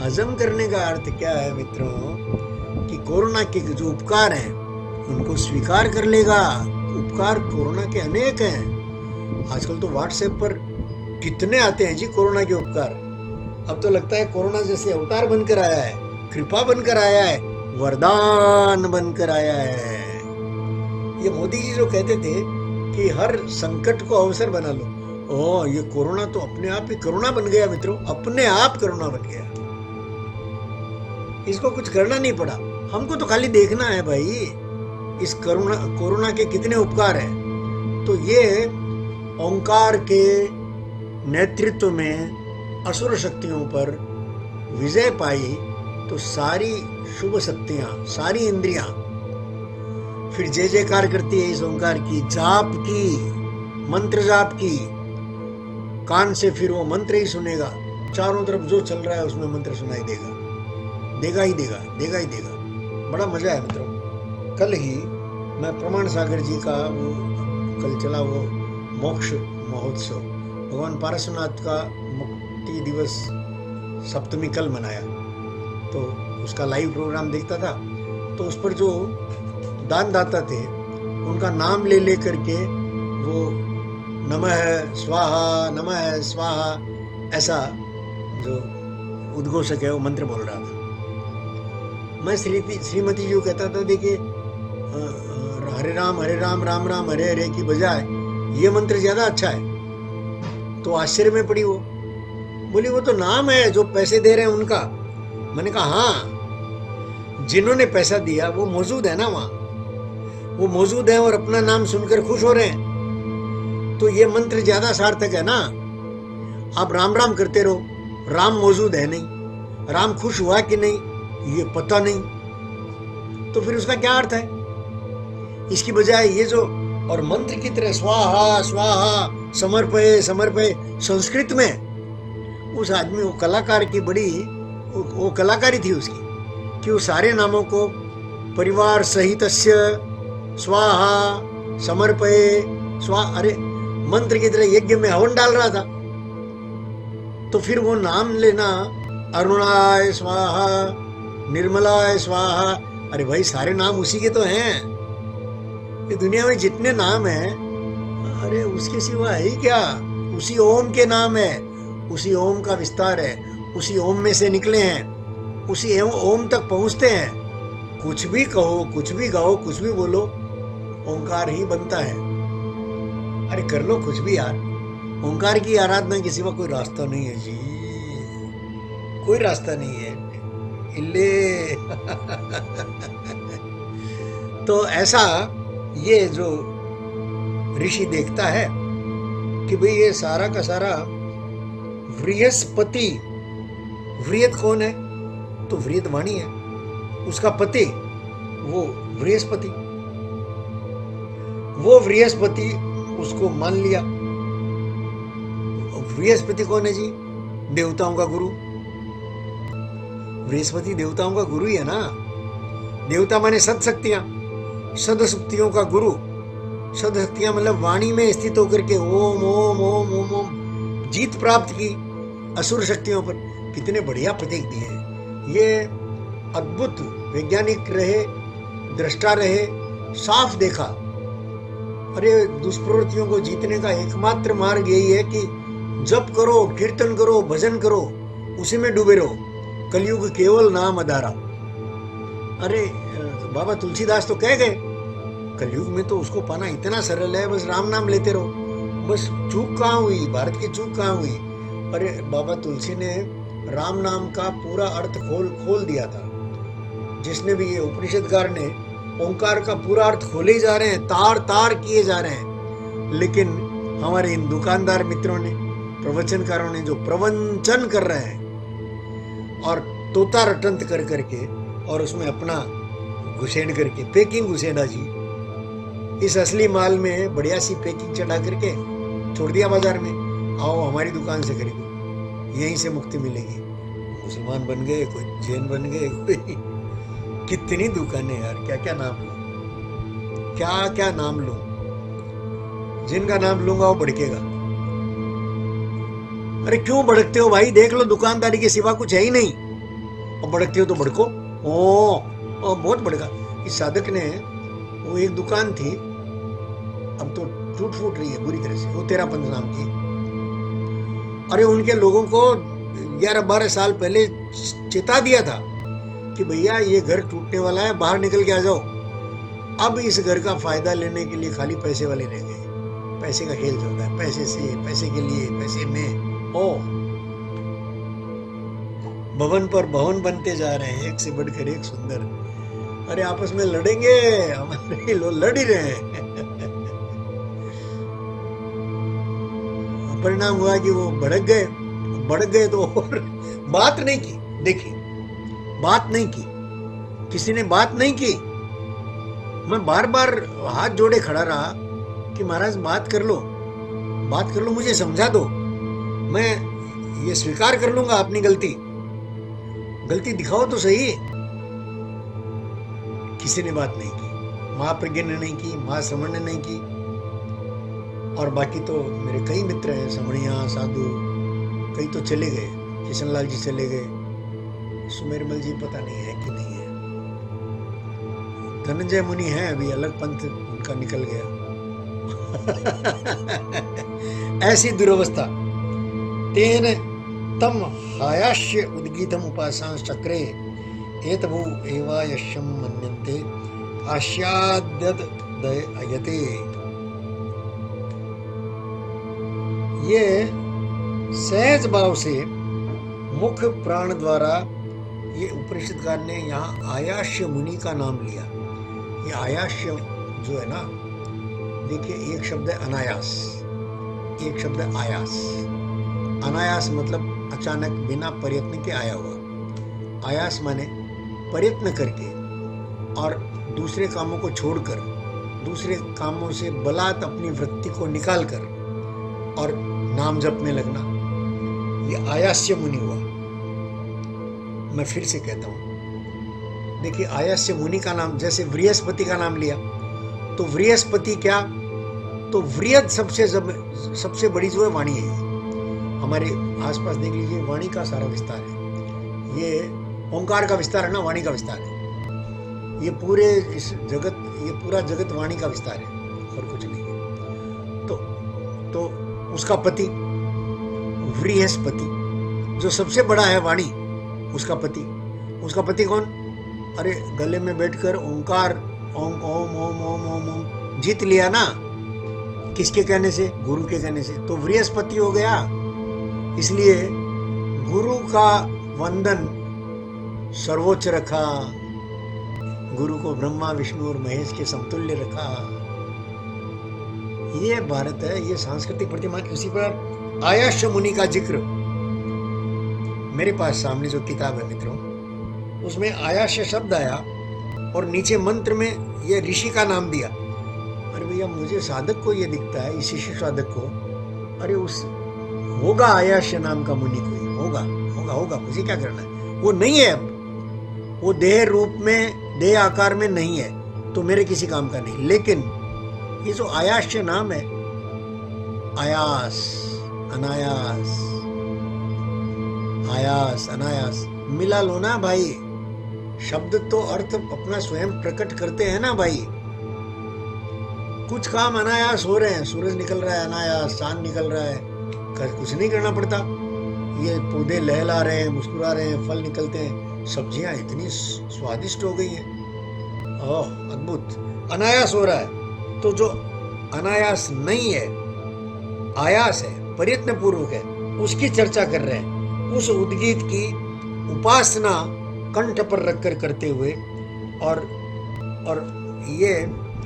हजम करने का अर्थ क्या है मित्रों, कि कोरोना के जो उपकार हैं उनको स्वीकार कर लेगा। उपकार कोरोना के अनेक हैं। आजकल तो व्हाट्सएप पर कितने आते हैं जी कोरोना के उपकार। अब तो लगता है कोरोना जैसे अवतार बनकर आया है, कृपा बनकर आया है, वरदान बनकर आया है। ये मोदी जी जो कहते थे कि हर संकट को अवसर बना लो, ओ ये कोरोना तो अपने आप ही कोरोना बन गया मित्रों, अपने आप कोरोना बन गया। इसको कुछ करना नहीं पड़ा, हमको तो खाली देखना है भाई इस कोरोना के कितने उपकार हैं। तो ये ओंकार के नेतृत्व में असुर शक्तियों पर विजय पाई तो सारी शुभ शक्तियां, सारी इंद्रियां फिर जय जयकार करती है इस ओंकार की, जाप की, मंत्र जाप की। कान से फिर वो मंत्र ही सुनेगा, चारों तरफ जो चल रहा है उसमें मंत्र सुनाई देगा, देगा ही देगा, देगा ही देगा। बड़ा मजा है मित्रों। कल ही मैं प्रमाण सागर जी का वो कल चला वो मोक्ष महोत्सव, भगवान पारसनाथ का मुक्ति दिवस सप्तमी कल मनाया, तो उसका लाइव प्रोग्राम देखता था। तो उस पर जो दानदाता थे उनका नाम ले ले करके वो नमः स्वाहा ऐसा जो उद्घोषक है वो मंत्र बोल रहा था। मैं श्रीमती जी को कहता था देखिए हरे राम राम राम हरे हरे की बजाय ये मंत्र ज्यादा अच्छा है। तो आश्चर्य में पड़ी वो, बोली वो तो नाम है जो पैसे दे रहे हैं उनका। मैंने कहा हाँ, जिन्होंने पैसा दिया वो मौजूद है ना वहां, वो मौजूद है और अपना नाम सुनकर खुश हो रहे हैं, तो ये मंत्र ज्यादा सार्थक है ना। आप राम राम करते रहो, राम मौजूद है नहीं, राम खुश हुआ कि नहीं ये पता नहीं, तो फिर उसका क्या अर्थ है। इसकी बजाय ये जो और मंत्र की तरह स्वाहा स्वाहा समर्पये समर्पये, संस्कृत में उस आदमी वो कलाकार की बड़ी वो कलाकारी थी उसकी कि वो सारे नामों को परिवार सहितस्य स्वाहा समर्पये स्वाहा, अरे मंत्र की तरह यज्ञ में हवन डाल रहा था। तो फिर वो नाम लेना अरुणाय स्वाहा निर्मलाय स्वाहा, अरे भाई सारे नाम उसी के तो हैं। ये दुनिया में जितने नाम हैं, अरे उसके सिवा है ही क्या, उसी ओम के नाम है, उसी ओम का विस्तार है, उसी ओम में से निकले हैं, उसी ओम तक पहुंचते हैं। कुछ भी कहो, कुछ भी गाओ, कुछ भी बोलो, ओंकार ही बनता है। अरे कर लो कुछ भी यार, ओंकार की आराधना के सिवा कोई रास्ता नहीं है जी, कोई रास्ता नहीं है। इल्ले तो ऐसा ये जो ऋषि देखता है कि भाई ये सारा का सारा बृहस्पति, वृहत कौन है तो वृहत वाणी है, उसका पति वो बृहस्पति, वो बृहस्पति उसको मान लिया। बृहस्पति कौन है जी, देवताओं का गुरु। बृहस्पति देवताओं का गुरु ही है ना। देवता माने सदशक्तियां, सदशक्तियों का गुरु। सदशक्तियां मतलब वाणी में स्थित होकर के ओम ओम ओम ओम ओम जीत प्राप्त की असुर शक्तियों पर। कितने बढ़िया प्रतीक दिए। ये अद्भुत वैज्ञानिक रहे, दृष्टा रहे, साफ देखा। अरे दुष्प्रवृत्तियों को जीतने का एकमात्र मार्ग यही है कि जप करो, कीर्तन करो, भजन करो, उसी में डूबे रहो। कलयुग केवल नाम आधारा। अरे बाबा तुलसीदास तो कह गए कलयुग में तो उसको पाना इतना सरल है, बस राम नाम लेते रहो। बस चूक कहाँ हुई, भारत की चूक कहाँ हुई। अरे बाबा तुलसी ने राम नाम का पूरा अर्थ खोल दिया था। जिसने भी ये उपनिषदकार ने ओंकार का पूरा अर्थ खोले ही जा रहे हैं, तार तार किए जा रहे हैं। लेकिन हमारे इन दुकानदार मित्रों ने, प्रवचनकारों ने जो प्रवचन कर रहे हैं और तोता रटंत कर करके और उसमें अपना घुसेड़ करके पैकिंग घुसेड़ा जी, इस असली माल में बढ़िया सी पैकिंग चढ़ा करके छोड़ दिया बाजार में। आओ हमारी दुकान से खरीदो, यहीं से मुक्ति मिलेगी। मुसलमान बन गए, कोई जैन बन गए, कोई कितनी दुकानें यार, क्या क्या नाम लूं, क्या क्या नाम लूं। जिनका नाम लूंगा वो भड़केगा। अरे क्यों भड़कते हो भाई, देख लो दुकानदारी के सिवा कुछ है ही नहीं। और भड़कते हो तो भड़को। ओ बहुत भड़का। इस साधक ने, वो एक दुकान थी, अब तो टूट फूट रही है बुरी तरह से, वो तेरापंथ नाम की। अरे उनके लोगों को 11-12 साल पहले चेता दिया था कि भैया ये घर टूटने वाला है, बाहर निकल के आ जाओ। अब इस घर का फायदा लेने के लिए खाली पैसे वाले रह गए। पैसे का खेल चलता है, पैसे से, पैसे के लिए, पैसे में। ओ भवन पर भवन बनते जा रहे हैं, एक से बढ़कर एक सुंदर। अरे आपस में लड़ेंगे, हमारे लोग लड़ ही रहे हैं। परिणाम हुआ कि वो भड़क गए तो और बात नहीं की। देखिए, बात नहीं की, किसी ने बात नहीं की। मैं बार बार हाथ जोड़े खड़ा रहा कि महाराज बात कर लो, मुझे समझा दो, मैं ये स्वीकार कर लूंगा अपनी गलती दिखाओ तो सही। किसी ने बात नहीं की, महाप्रज्ञ ने नहीं की, महाश्रमण ने नहीं की। और बाकी तो मेरे कई मित्र हैं, समणिया, साधु, कई तो चले गए। किशनलाल जी चले गए, सुमेरमल जी पता नहीं है कि नहीं है। धनंजय मुनि है, अभी अलग पंथ उनका निकल गया। ऐसी दुरवस्था। तेन तम हायाश्य उद्गीतम उपासांस चक्रे एतभु एवायश्यम मन्यन्ते आस्याद्यत दयते। ये सहज भाव से मुख प्राण द्वारा, ये उपनिषदकार ने यहाँ आयाश्य मुनि का नाम लिया। ये आयाश्य जो है ना, देखिए एक शब्द है अनायास, एक शब्द है आयास। अनायास मतलब अचानक बिना प्रयत्न के आया हुआ। आयास माने प्रयत्न करके और दूसरे कामों को छोड़कर, दूसरे कामों से बलात् अपनी वृत्ति को निकालकर और नाम जप में लगना, ये आयास्य मुनि हुआ। मैं फिर से कहता हूं, देखिए आयास्य मुनि का नाम, जैसे बृहस्पति का नाम लिया तो बृहस्पति क्या, तो वृहद सबसे बड़ी जो है वाणी है। हमारे आसपास देख लीजिए, वाणी का सारा विस्तार है। ये ओंकार का विस्तार है ना, वाणी का विस्तार है। ये पूरे इस जगत, ये पूरा जगत वाणी का विस्तार है और कुछ नहीं है। तो उसका पति बृहस्पति, जो सबसे बड़ा है वाणी, उसका पति कौन? अरे गले में बैठकर ओंकार, ओम ओम ओम ओम ओम ओम जीत लिया ना, किसके कहने से? गुरु के कहने से। तो बृहस्पति हो गया। इसलिए गुरु का वंदन सर्वोच्च रखा, गुरु को ब्रह्मा विष्णु और महेश के समतुल्य रखा। ये भारत है, ये सांस्कृतिक प्रतिमान। इसी पर आयाश्य मुनि का जिक्र मेरे पास सामने जो किताब है मित्रों, उसमें आयाश्य शब्द आया और नीचे मंत्र में ये ऋषि का नाम दिया। अरे भैया, मुझे साधक को ये दिखता है, इस शिष्य साधक को, अरे उस होगा आयाश्य नाम का मुनि कोई होगा, मुझे क्या करना है? वो नहीं है, अब वो देह रूप में, देह आकार में नहीं है, तो मेरे किसी काम का नहीं। लेकिन ये जो आयाश्य नाम है, आयास, अनायास, आयास अनायास मिला लो ना भाई। शब्द तो अर्थ अपना स्वयं प्रकट करते हैं ना भाई। कुछ काम अनायास हो रहे हैं, सूरज निकल रहा है अनायास, चांद निकल रहा है, कुछ नहीं करना पड़ता। ये पौधे लहला रहे हैं, मुस्कुरा रहे हैं, फल निकलते हैं, सब्जियां इतनी स्वादिष्ट हो गई हैं। ओह अद्भुत, अनायास हो रहा है। तो जो अनायास नहीं है, आयास है, प्रयत्न पूर्वक है, उसकी चर्चा कर रहे हैं। उस उद्गीत की उपासना कंठ पर रखकर करते हुए, और ये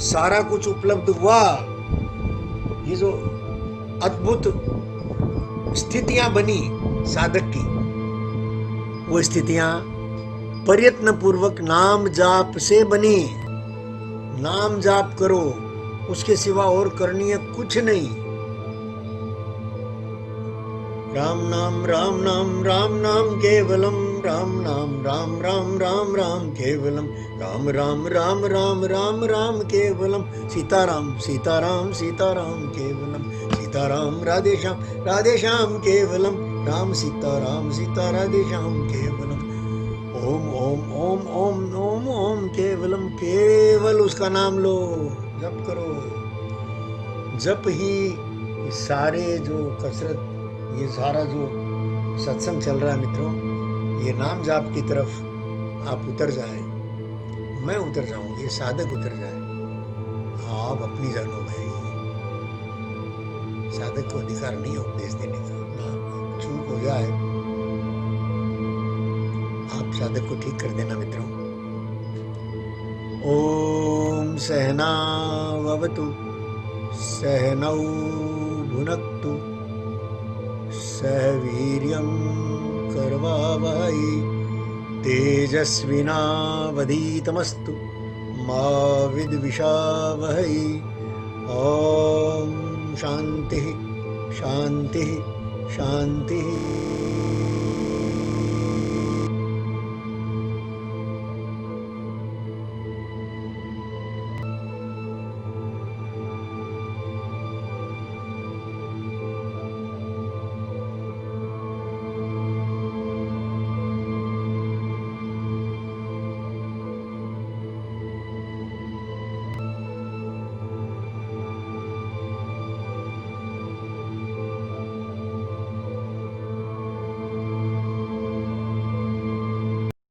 सारा कुछ उपलब्ध हुआ। ये जो अद्भुत स्थितियां बनी साधक की, वो स्थितियां प्रयत्न पूर्वक नाम जाप से बनी। नाम जाप करो, उसके सिवा और करनी है कुछ नहीं। राम नाम राम नाम राम नाम केवलम, राम नाम राम राम राम राम केवलम, राम राम राम राम राम राम केवलम, सीताराम सीताराम सीताराम केवलम, सीताराम राधे श्याम केवलम, राम सीता सीता राधे श्याम केवलम। ओम ओम ओम ओम ओम ओम केवलम, केवल उसका नाम लो, जप करो। जप ही सारे जो कसरत, ये सारा जो सत्संग चल रहा है मित्रों, ये नाम जाप की तरफ आप उतर जाए, मैं उतर जाऊं, ये साधक उतर जाए, आप अपनी जानो भाई। साधक को अधिकार नहीं है उपदेश देने का, ना चूक हो जाए आप साधक को ठीक कर देना मित्रों। ओम सहनावतु सहनौ भुनक्तु सह वीर्यं करवावहै तेजस्विनावधीतमस्तु मा विद्विषावहै। ओम शांति शांति शांति।